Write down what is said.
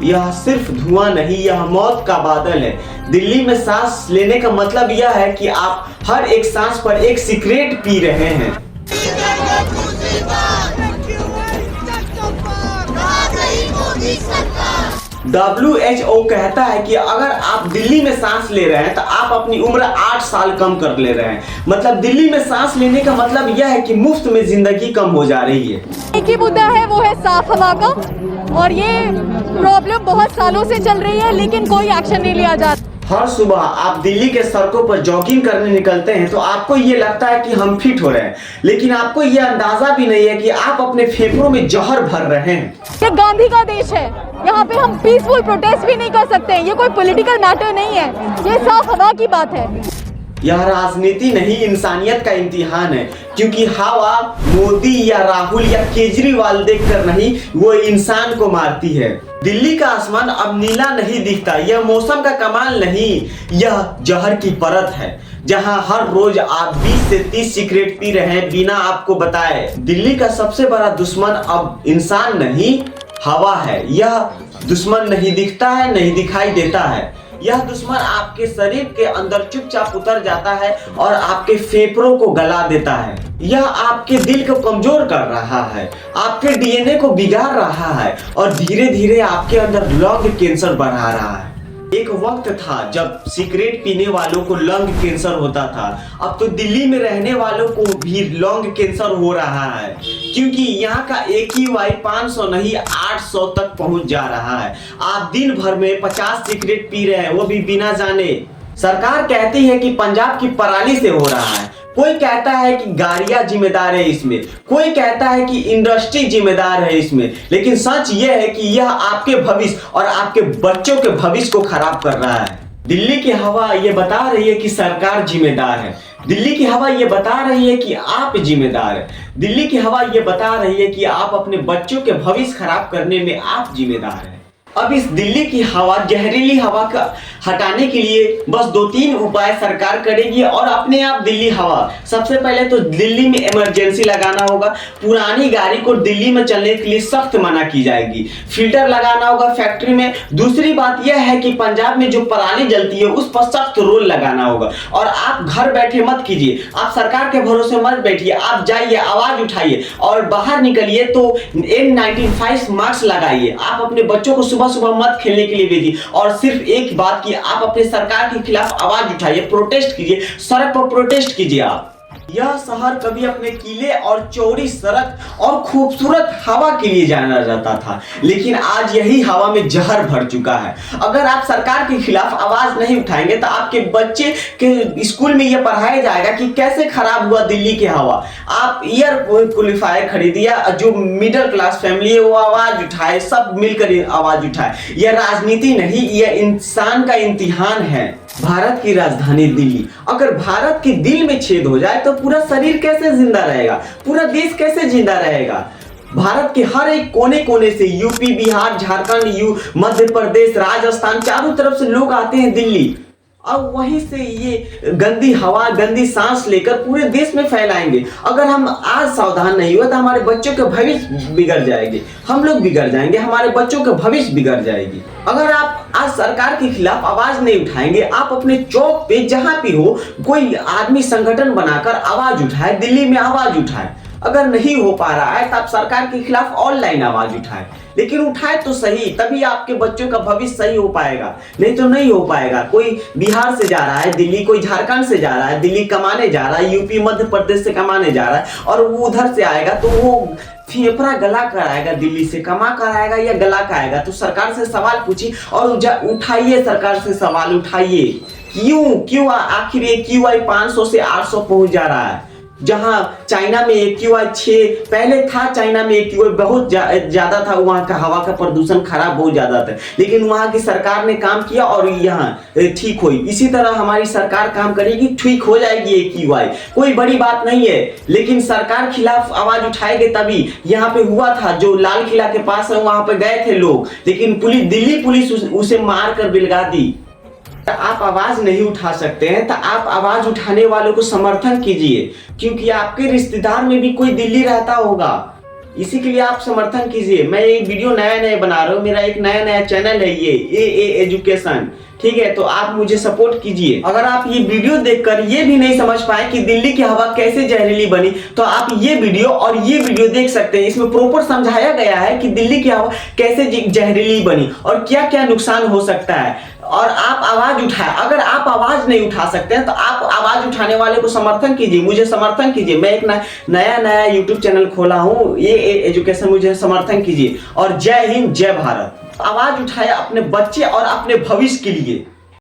यह सिर्फ धुआं नहीं, यह मौत का बादल है। दिल्ली में सांस लेने का मतलब यह है कि आप हर एक सांस पर एक सिगरेट पी रहे हैं। WHO कहता है कि अगर आप दिल्ली में सांस ले रहे हैं तो आप अपनी उम्र 8 साल कम कर ले रहे हैं। मतलब दिल्ली में सांस लेने का मतलब यह है कि मुफ्त में जिंदगी कम हो जा रही है। एक ही मुद्दा है, वो है साफ हवा का, और ये प्रॉब्लम बहुत सालों से चल रही है लेकिन कोई एक्शन नहीं लिया जाता। हर सुबह आप दिल्ली के सड़कों पर जॉगिंग करने निकलते हैं तो आपको ये लगता है कि हम फिट हो रहे हैं, लेकिन आपको ये अंदाजा भी नहीं है कि आप अपने फेफड़ों में जहर भर रहे हैं। ये गांधी का देश है, यहाँ पे हम पीसफुल प्रोटेस्ट भी नहीं कर सकते। ये कोई पॉलिटिकल मैटर नहीं है, ये साफ हवा की बात है। यह राजनीति नहीं, इंसानियत का इम्तिहान है, क्योंकि हवा मोदी या राहुल या केजरीवाल देखकर नहीं, वो इंसान को मारती है। दिल्ली का आसमान अब नीला नहीं दिखता, यह मौसम का कमाल नहीं, यह जहर की परत है, जहां हर रोज आप 20 से 30 सिगरेट पी रहे हैं बिना आपको बताए। दिल्ली का सबसे बड़ा दुश्मन अब इंसान नहीं, हवा है। यह दुश्मन नहीं दिखता है, नहीं दिखाई देता है। यह दुश्मन आपके शरीर के अंदर चुपचाप उतर जाता है और आपके फेफड़ों को गला देता है। यह आपके दिल को कमजोर कर रहा है, आपके DNA को बिगाड़ रहा है और धीरे धीरे आपके अंदर लंग कैंसर बढ़ा रहा है। एक वक्त था जब सिगरेट पीने वालों को लंग कैंसर होता था, अब तो दिल्ली में रहने वालों को भी लंग कैंसर हो रहा है, क्योंकि यहाँ का AQI 500 नहीं 800 तक पहुंच जा रहा है। आप दिन भर में 50 सिगरेट पी रहे हैं, वो भी बिना जाने। सरकार कहती है कि पंजाब की पराली से हो रहा है, कोई कहता है कि गाड़ियां जिम्मेदार है इसमें, कोई कहता है कि इंडस्ट्री जिम्मेदार है इसमें, लेकिन सच यह है कि यह आपके भविष्य और आपके बच्चों के भविष्य को खराब कर रहा है। दिल्ली की हवा ये बता रही है कि सरकार जिम्मेदार है, दिल्ली की हवा ये बता रही है कि आप जिम्मेदार है, दिल्ली की हवा ये बता रही है कि आप अपने बच्चों के भविष्य खराब करने में आप जिम्मेदार हैं। अब इस दिल्ली की हवा, जहरीली हवा का हटाने के लिए बस 2-3 उपाय सरकार करेगी और अपने आप दिल्ली हवा। सबसे पहले तो दिल्ली में इमरजेंसी लगाना होगा, पुरानी गाड़ी को दिल्ली में चलने के लिए सख्त मना की जाएगी, फिल्टर लगाना होगा फैक्ट्री में। दूसरी बात यह है कि पंजाब में जो पराली जलती है उस पर सख्त रोल लगाना होगा। और आप घर बैठे मत कीजिए, आप सरकार के भरोसे मत बैठिए, आप जाइए, आवाज उठाइए और बाहर निकलिए तो N95 मास्क लगाइए। आप अपने बच्चों को सुबह सुबह मत खेलने के लिए भेजिए और सिर्फ एक बात की, आप अपने सरकार के खिलाफ आवाज उठाइए, प्रोटेस्ट कीजिए, सड़क पर प्रोटेस्ट कीजिए। आप यह शहर कभी अपने किले और चौड़ी सड़क और खूबसूरत हवा के लिए जाना जाता था, लेकिन आज यही हवा में जहर भर चुका है। अगर आप सरकार के खिलाफ आवाज नहीं उठाएंगे तो आपके बच्चे के स्कूल में यह पढ़ाया जाएगा कि कैसे खराब हुआ दिल्ली की हवा। आप एयर प्यूरिफायर खरीदिए, जो मिडिल क्लास फैमिली है वो आवाज उठाए, सब मिलकर आवाज उठाए। यह राजनीति नहीं, यह इंसान का इम्तिहान है। भारत की राजधानी दिल्ली, अगर भारत के दिल में छेद हो जाए तो पूरा शरीर कैसे जिंदा रहेगा, पूरा देश कैसे जिंदा रहेगा। भारत के हर एक कोने कोने से, यूपी, बिहार, झारखंड, मध्य प्रदेश, राजस्थान, चारों तरफ से लोग आते हैं दिल्ली। अब वहीं से ये गंदी हवा, गंदी सांस लेकर पूरे देश में फैलाएंगे। अगर हम आज सावधान नहीं हुए तो हमारे बच्चों के भविष्य बिगड़ जाएंगे, हम लोग बिगड़ जाएंगे, हमारे बच्चों के भविष्य बिगड़ जाएगी। अगर आप आज सरकार के खिलाफ आवाज नहीं उठाएंगे, आप अपने चौक पे जहां भी हो कोई आदमी संगठन बनाकर आवाज उठाए, दिल्ली में आवाज उठाए। अगर नहीं हो पा रहा है तो आप सरकार के खिलाफ ऑनलाइन आवाज उठाए, लेकिन उठाए तो सही, तभी आपके बच्चों का भविष्य सही हो पाएगा, नहीं तो नहीं हो पाएगा। कोई बिहार से जा रहा है दिल्ली, कोई झारखंड से जा रहा है दिल्ली कमाने जा रहा है, यूपी मध्य प्रदेश से कमाने जा रहा है और वो उधर से आएगा तो वो फेफड़ा गला कर आएगा, दिल्ली से कमा कर आएगा या गला कर आएगा। तो सरकार से सवाल पूछिए और उठाइए, सरकार से सवाल उठाइए, क्यों आखिर AQI 500 से 800 पहुंच जा रहा है। जहां चाइना में AQI 6 पहले था, चाइना में AQI बहुत ज्यादा था, वहां का हवा का प्रदूषण खराब बहुत ज्यादा था, लेकिन वहां की सरकार ने काम किया और यहाँ ठीक हुई। इसी तरह हमारी सरकार काम करेगी, ठीक हो जाएगी AQI, कोई बड़ी बात नहीं है। लेकिन सरकार खिलाफ आवाज उठाएंगे तभी। यहाँ पे हुआ था, जो लाल किला के पास है वहां पे गए थे लोग, लेकिन दिल्ली पुलिस उसे मार कर बिलगा दी। आप आवाज नहीं उठा सकते हैं तो आप आवाज उठाने वालों को समर्थन कीजिए, क्योंकि आपके रिश्तेदार में भी कोई दिल्ली रहता होगा। इसी के लिए आप समर्थन कीजिए। मैं ये वीडियो नया नया बना रहा हूँ, मेरा एक नया नया चैनल है ये ए एजुकेशन, ठीक है। तो आप मुझे सपोर्ट कीजिए। अगर आप ये वीडियो देखकर ये भी नहीं समझ पाए कि दिल्ली की हवा कैसे जहरीली बनी, तो आप ये वीडियो और ये वीडियो देख सकते हैं। इसमें प्रॉपर समझाया गया है कि दिल्ली की हवा कैसे जहरीली बनी और क्या क्या नुकसान हो सकता है। और आप आवाज उठाए, अगर आप आवाज नहीं उठा सकते हैं तो आप आवाज उठाने वाले को समर्थन कीजिए, मुझे समर्थन कीजिए। मैं एक नया यूट्यूब चैनल खोला हूँ ये एजुकेशन, मुझे समर्थन कीजिए। और जय हिंद, जय भारत। आवाज उठाए अपने बच्चे और अपने भविष्य के लिए।